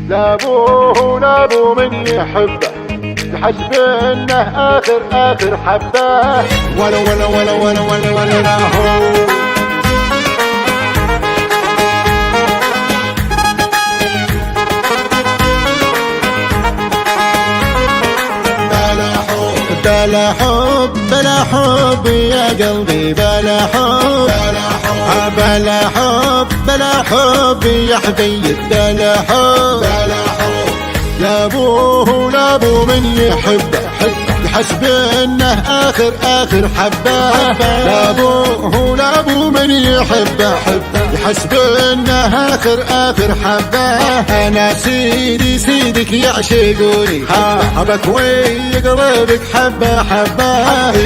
لا ابوه ولا ابو من يحبه، يحسب انه اخر حبه، ولا لا هو. بلا حب يا قلبي، بلا حب بلا حب يا حبيب، بلا حب لا ابوه ولا ابو من يحبه، يحسب انه اخر حبه، لا ابوه ولا ابو من يحبه، يحسب انه اخر حبه. انا سيدك يعشقوني، حبك ويقربك حبه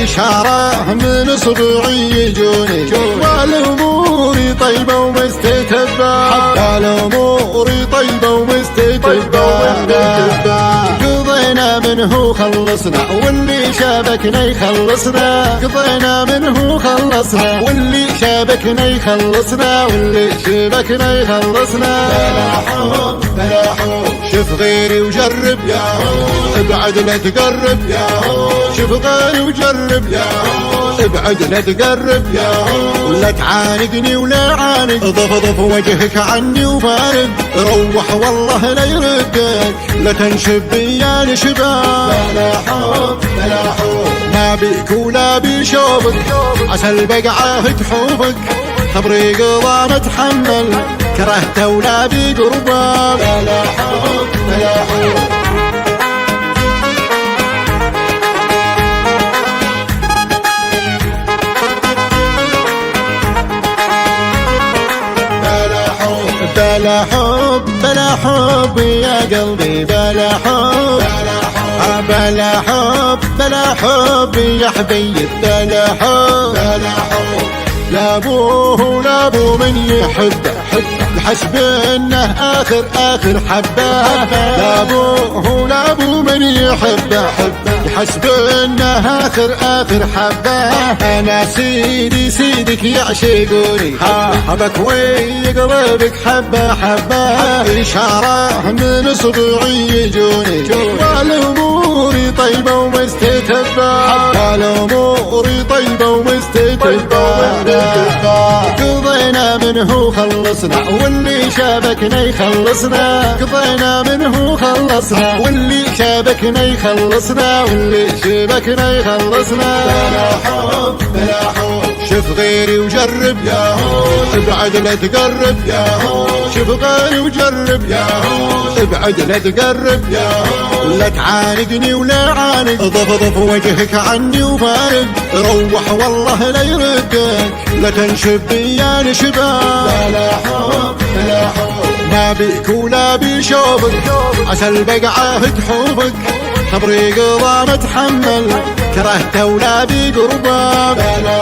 اشاره من صبعي يجوني، والامور طيبه ومستتبه، الامور طيبه ومستتبه. قضينا منه خلصنا واللي شابكنا يخلصنا، قضينا منه خلصنا واللي شابكنا يخلصنا، واللي شابكنا يخلصنا. بلا حب شوف غيري وجرب يا هو، ابعد لا تقرب يا هو، شوف غيري وجرب يا هو، ابعد لا تقرب يا هو، ولا تعاندني ولا عاند، ضف وجهك عني وفارد، روح والله لا يردك، لا تنشب بيا نشبان. بلا حب ما بيك ولا بيشوفك، عسى البقعة تحوفك، صبري قضى متحمل، كرهته ولا بقربه. بلا حب بلا حب يا قلبي، بلا حب بلا حب يا حبيب، بلا حب لا ابوه ولا ابو من يحبه، يحسب انه اخر حبه، لا ابوه ولا ابو من يحبه، يحسب انه اخر حبه. انا سيدك يعشقوني، حبك ويقربك حبه اشاره من صبعي يجوني، والامور طيبه ومستتبه، الامور طيبه ومستتبه. قضينا منه خلصنا واللي شابكنا يخلصنا، قضينا منه خلصنا واللي شابكنا يخلصنا، واللي شابكنا يخلصنا. بلا حب شوف غيري وجرب يا هو، ابعد لا تقرب يا هو، شوف غيري وجرب يا هو، ابعد لا تقرب يا هو، ولا تعاندني ولا عاند، ضف وجهك عني وفارد، روح والله لا يردك، لا تنشب بيا نشبان. بلا حب ما بيك ولا بيشوفك، عسى البقعة تحوفك، صبري قضى متحمل، كرهته ولا بقربه. بلا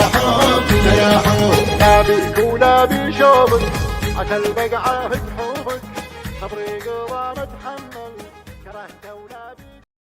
حب ما بيك ولا بيشوفك، عسى البقعة تحوفك، صبري قضى متحمل.